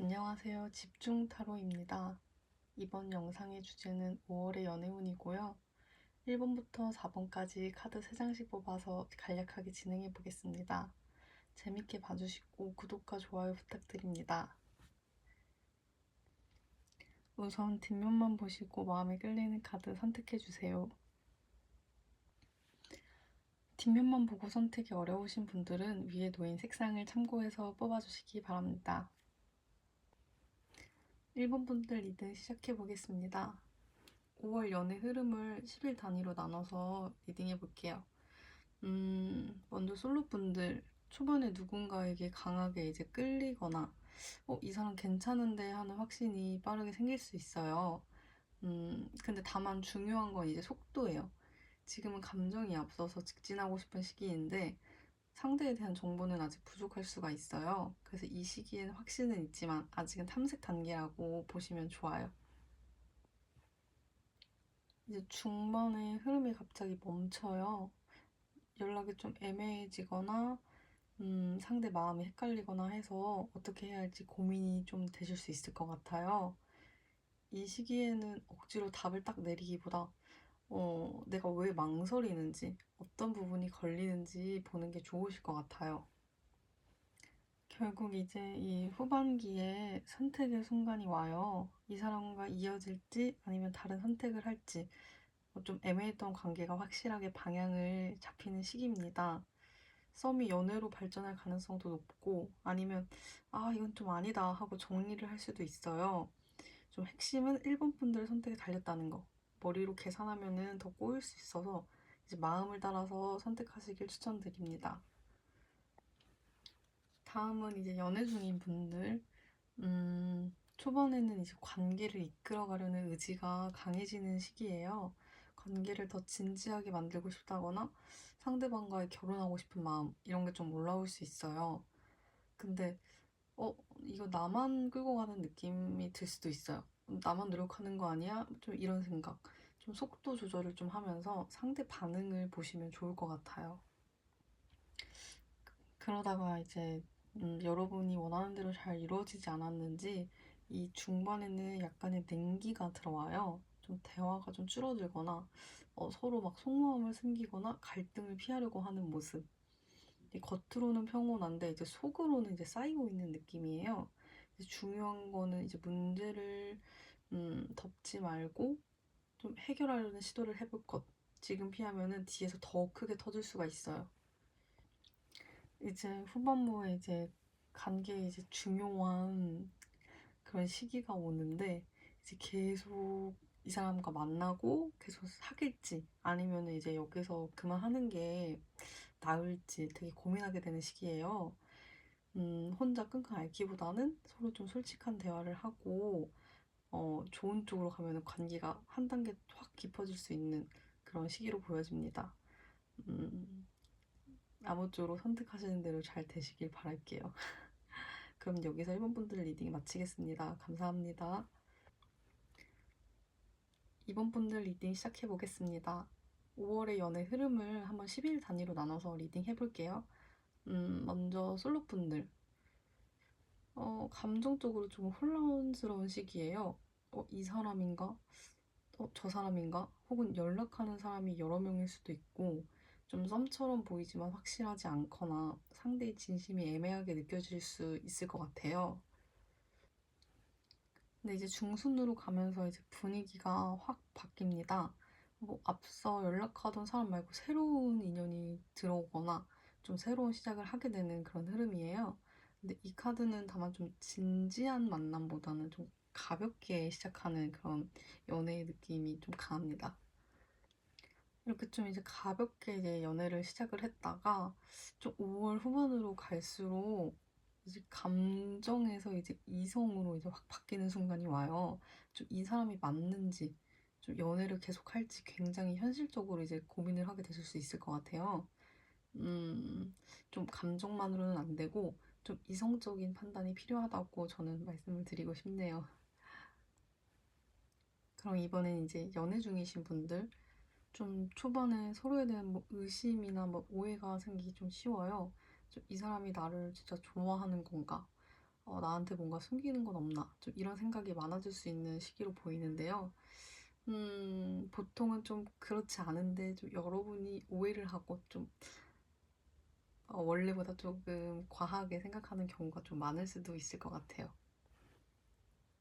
안녕하세요. 집중 타로입니다. 이번 영상의 주제는 5월의 연애운이고요. 1번부터 4번까지 카드 3장씩 뽑아서 간략하게 진행해 보겠습니다. 재밌게 봐주시고 구독과 좋아요 부탁드립니다. 우선 뒷면만 보시고 마음에 끌리는 카드 선택해주세요. 뒷면만 보고 선택이 어려우신 분들은 위에 놓인 색상을 참고해서 뽑아주시기 바랍니다. 1번 분들 리딩 시작해 보겠습니다. 5월 연애 흐름을 10일 단위로 나눠서 리딩해 볼게요. 먼저 솔로분들, 초반에 누군가에게 강하게 이제 끌리거나 이 사람 괜찮은데 하는 확신이 빠르게 생길 수 있어요. 근데 다만 중요한 건 이제 속도예요. 지금은 감정이 앞서서 직진하고 싶은 시기인데 상대에 대한 정보는 아직 부족할 수가 있어요. 그래서 이 시기엔 확신은 있지만 아직은 탐색 단계라고 보시면 좋아요. 이제 중반에 흐름이 갑자기 멈춰요. 연락이 좀 애매해지거나 상대 마음이 헷갈리거나 해서 어떻게 해야 할지 고민이 좀 되실 수 있을 것 같아요. 이 시기에는 억지로 답을 딱 내리기보다 내가 왜 망설이는지, 어떤 부분이 걸리는지 보는 게 좋으실 것 같아요. 결국 이제 이 후반기에 선택의 순간이 와요. 이 사람과 이어질지 아니면 다른 선택을 할지 좀 애매했던 관계가 확실하게 방향을 잡히는 시기입니다. 썸이 연애로 발전할 가능성도 높고 아니면 이건 좀 아니다 하고 정리를 할 수도 있어요. 좀 핵심은 1번 분들의 선택에 달렸다는 거. 머리로 계산하면은 더 꼬일 수 있어서 이제 마음을 따라서 선택하시길 추천드립니다. 다음은 이제 연애 중인 분들. 초반에는 이제 관계를 이끌어가려는 의지가 강해지는 시기예요. 관계를 더 진지하게 만들고 싶다거나 상대방과의 결혼하고 싶은 마음 이런 게 좀 올라올 수 있어요. 근데 이거 나만 끌고 가는 느낌이 들 수도 있어요. 나만 노력하는 거 아니야? 좀 이런 생각. 좀 속도 조절을 좀 하면서 상대 반응을 보시면 좋을 것 같아요. 그러다가 이제 여러분이 원하는 대로 잘 이루어지지 않았는지 이 중반에는 약간의 냉기가 들어와요. 좀 대화가 좀 줄어들거나 서로 막 속마음을 숨기거나 갈등을 피하려고 하는 모습. 겉으로는 평온한데 이제 속으로는 이제 쌓이고 있는 느낌이에요. 이제 중요한 거는 이제 문제를 덮지 말고 좀 해결하려는 시도를 해볼 것. 지금 피하면은 뒤에서 더 크게 터질 수가 있어요. 이제 후반부에 이제 관계에 이제 중요한 그런 시기가 오는데 이제 계속 이 사람과 만나고 계속 사귈지 아니면 이제 여기서 그만하는 게 나을지 되게 고민하게 되는 시기예요. 혼자 끙끙 앓기보다는 서로 좀 솔직한 대화를 하고 좋은 쪽으로 가면 관계가 한 단계 확 깊어질 수 있는 그런 시기로 보여집니다. 음, 아무쪼록 선택하시는 대로 잘 되시길 바랄게요. 그럼 여기서 1번 분들 리딩 마치겠습니다. 감사합니다. 2번 분들 리딩 시작해 보겠습니다. 5월의 연애 흐름을 한번 10일 단위로 나눠서 리딩 해볼게요. 먼저 솔로분들. 감정적으로 좀 혼란스러운 시기예요. 이 사람인가? 저 사람인가? 혹은 연락하는 사람이 여러 명일 수도 있고, 좀 썸처럼 보이지만 확실하지 않거나 상대의 진심이 애매하게 느껴질 수 있을 것 같아요. 근데 이제 중순으로 가면서 이제 분위기가 확 바뀝니다. 앞서 연락하던 사람 말고 새로운 인연이 들어오거나 좀 새로운 시작을 하게 되는 그런 흐름이에요. 근데 이 카드는 다만 좀 진지한 만남보다는 좀 가볍게 시작하는 그런 연애의 느낌이 좀 강합니다. 이렇게 좀 이제 가볍게 이제 연애를 시작을 했다가 좀 5월 후반으로 갈수록 이제 감정에서 이제 이성으로 이제 확 바뀌는 순간이 와요. 좀 이 사람이 맞는지, 좀 연애를 계속 할지 굉장히 현실적으로 이제 고민을 하게 되실 수 있을 것 같아요. 좀 감정만으로는 안 되고 좀 이성적인 판단이 필요하다고 저는 말씀을 드리고 싶네요. 그럼 이번엔 이제 연애 중이신 분들, 좀 초반에 서로에 대한 뭐 의심이나 뭐 오해가 생기기 좀 쉬워요. 좀 이 사람이 나를 진짜 좋아하는 건가? 나한테 뭔가 숨기는 건 없나 좀 이런 생각이 많아질 수 있는 시기로 보이는데요. 보통은 좀 그렇지 않은데 좀 여러분이 오해를 하고 좀 원래보다 조금 과하게 생각하는 경우가 좀 많을 수도 있을 것 같아요.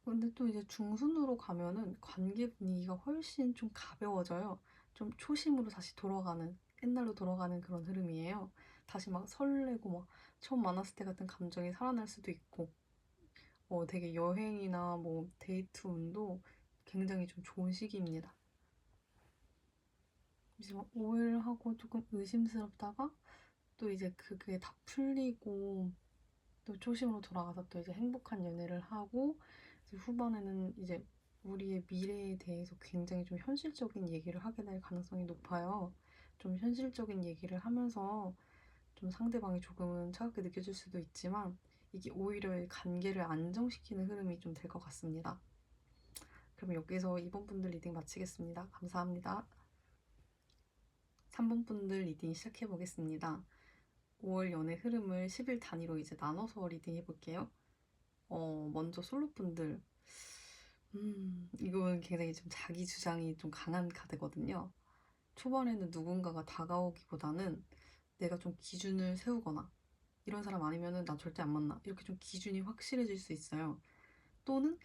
근데 또 이제 중순으로 가면은 관계 분위기가 훨씬 좀 가벼워져요. 좀 초심으로 다시 돌아가는, 옛날로 돌아가는 그런 흐름이에요. 다시 막 설레고 막 처음 만났을 때 같은 감정이 살아날 수도 있고, 되게 여행이나 뭐 데이트 운도 굉장히 좀 좋은 시기입니다. 이제 막 오해를 하고 조금 의심스럽다가 또 이제 그게 다 풀리고 또 초심으로 돌아가서 또 이제 행복한 연애를 하고 이제 후반에는 이제 우리의 미래에 대해서 굉장히 좀 현실적인 얘기를 하게 될 가능성이 높아요. 좀 현실적인 얘기를 하면서 좀 상대방이 조금은 차갑게 느껴질 수도 있지만 이게 오히려 이 관계를 안정시키는 흐름이 좀 될 것 같습니다. 그럼 여기서 2번 분들 리딩 마치겠습니다. 감사합니다. 3번 분들 리딩 시작해 보겠습니다. 5월 연애 흐름을 10일 단위로 이제 나눠서 리딩 해볼게요. 먼저 솔로분들. 이건 굉장히 좀 자기 주장이 좀 강한 카드거든요. 초반에는 누군가가 다가오기보다는 내가 좀 기준을 세우거나 이런 사람 아니면은 나 절대 안 만나. 이렇게 좀 기준이 확실해질 수 있어요. 또는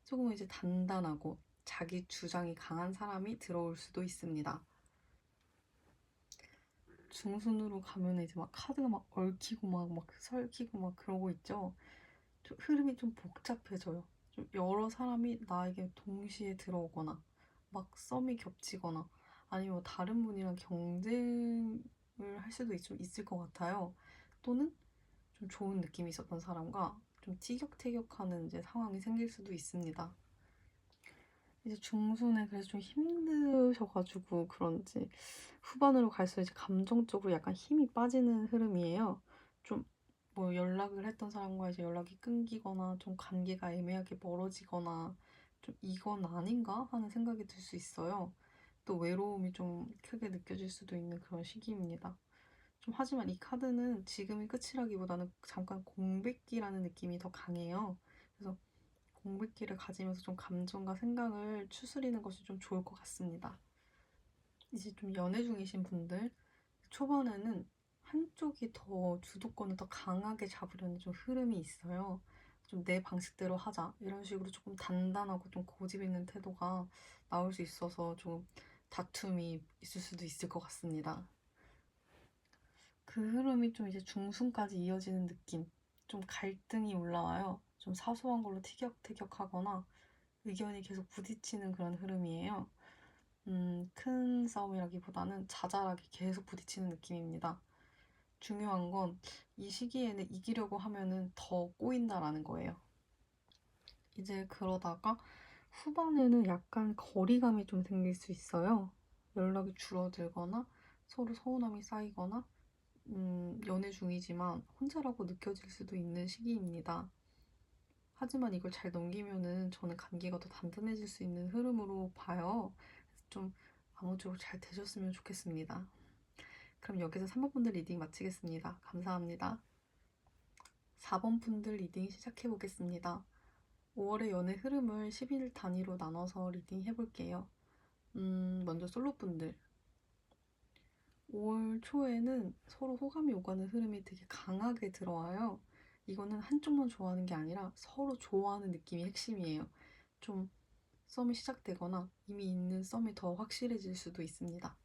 조금 이제 단단하고 자기 주장이 강한 사람이 들어올 수도 있습니다. 중순으로 가면 이제 막 카드가 막 얽히고 막 설키고 막 그러고 있죠. 흐름이 좀 복잡해져요. 좀 여러 사람이 나에게 동시에 들어오거나 막 썸이 겹치거나 아니면 다른 분이랑 경쟁을 할 수도 좀 있을 것 같아요. 또는 좀 좋은 느낌이 있었던 사람과 좀 티격태격하는 이제 상황이 생길 수도 있습니다. 이제 중순에 그래서 좀 힘드셔가지고 그런지 후반으로 갈수록 이제 감정적으로 약간 힘이 빠지는 흐름이에요. 좀 뭐 연락을 했던 사람과 이제 연락이 끊기거나 좀 관계가 애매하게 멀어지거나 좀 이건 아닌가 하는 생각이 들 수 있어요. 또 외로움이 좀 크게 느껴질 수도 있는 그런 시기입니다. 좀 하지만 이 카드는 지금이 끝이라기보다는 잠깐 공백기라는 느낌이 더 강해요. 그래서 공백기를 가지면서 좀 감정과 생각을 추스리는 것이 좀 좋을 것 같습니다. 이제 좀 연애 중이신 분들, 초반에는 한쪽이 더 주도권을 더 강하게 잡으려는 좀 흐름이 있어요. 좀 내 방식대로 하자. 이런 식으로 조금 단단하고 좀 고집 있는 태도가 나올 수 있어서 좀 다툼이 있을 수도 있을 것 같습니다. 그 흐름이 좀 이제 중순까지 이어지는 느낌. 좀 갈등이 올라와요. 좀 사소한 걸로 티격태격하거나 의견이 계속 부딪히는 그런 흐름이에요. 큰 싸움이라기보다는 자잘하게 계속 부딪히는 느낌입니다. 중요한 건 이 시기에는 이기려고 하면은 더 꼬인다라는 거예요. 이제 그러다가 후반에는 약간 거리감이 좀 생길 수 있어요. 연락이 줄어들거나 서로 서운함이 쌓이거나 연애 중이지만 혼자라고 느껴질 수도 있는 시기입니다. 하지만 이걸 잘 넘기면은 저는 관계가 더 단단해질 수 있는 흐름으로 봐요. 좀 아무쪼록 잘 되셨으면 좋겠습니다. 그럼 여기서 3번 분들 리딩 마치겠습니다. 감사합니다. 4번 분들 리딩 시작해 보겠습니다. 5월의 연애 흐름을 10일 단위로 나눠서 리딩 해볼게요. 먼저 솔로분들. 5월 초에는 서로 호감이 오가는 흐름이 되게 강하게 들어와요. 이거는 한쪽만 좋아하는 게 아니라 서로 좋아하는 느낌이 핵심이에요. 좀 썸이 시작되거나 이미 있는 썸이 더 확실해질 수도 있습니다.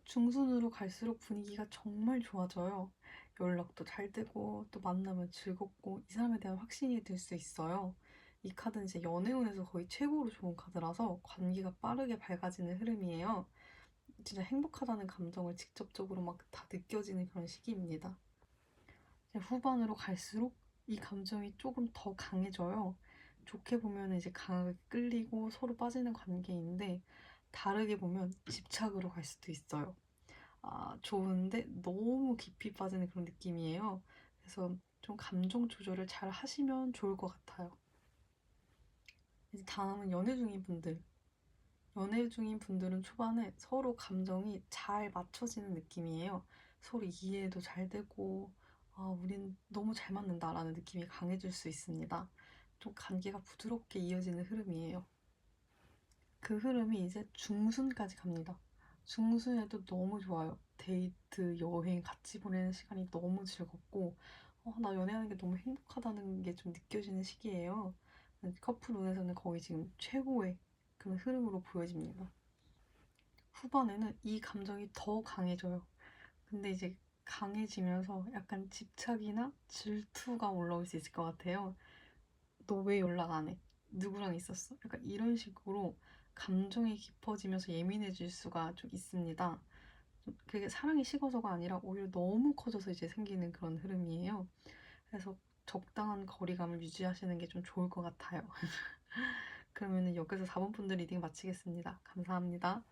중순으로 갈수록 분위기가 정말 좋아져요. 연락도 잘 되고 또 만나면 즐겁고 이 사람에 대한 확신이 들 수 있어요. 이 카드는 이제 연애운에서 거의 최고로 좋은 카드라서 관계가 빠르게 밝아지는 흐름이에요. 진짜 행복하다는 감정을 직접적으로 막 다 느껴지는 그런 시기입니다. 후반으로 갈수록 이 감정이 조금 더 강해져요. 좋게 보면 이제 강하게 끌리고 서로 빠지는 관계인데 다르게 보면 집착으로 갈 수도 있어요. 좋은데 너무 깊이 빠지는 그런 느낌이에요. 그래서 좀 감정 조절을 잘 하시면 좋을 것 같아요. 이제 다음은 연애 중인 분들. 연애 중인 분들은 초반에 서로 감정이 잘 맞춰지는 느낌이에요. 서로 이해도 잘 되고, '아 우린 너무 잘 맞는다.'라는 느낌이 강해질 수 있습니다. 좀 관계가 부드럽게 이어지는 흐름이에요. 그 흐름이 이제 중순까지 갑니다. 중순에도 너무 좋아요. 데이트, 여행 같이 보내는 시간이 너무 즐겁고 나 연애하는 게 너무 행복하다는 게 좀 느껴지는 시기예요. 커플 운에서는 거의 지금 최고의 그런 흐름으로 보여집니다. 후반에는 이 감정이 더 강해져요. 근데 이제 강해지면서 약간 집착이나 질투가 올라올 수 있을 것 같아요. 너 왜 연락 안 해? 누구랑 있었어? 약간 이런 식으로 감정이 깊어지면서 예민해질 수가 좀 있습니다. 그게 사랑이 식어서가 아니라 오히려 너무 커져서 이제 생기는 그런 흐름이에요. 그래서 적당한 거리감을 유지하시는 게 좀 좋을 것 같아요. 그러면은 여기서 4번 분들 리딩 마치겠습니다. 감사합니다.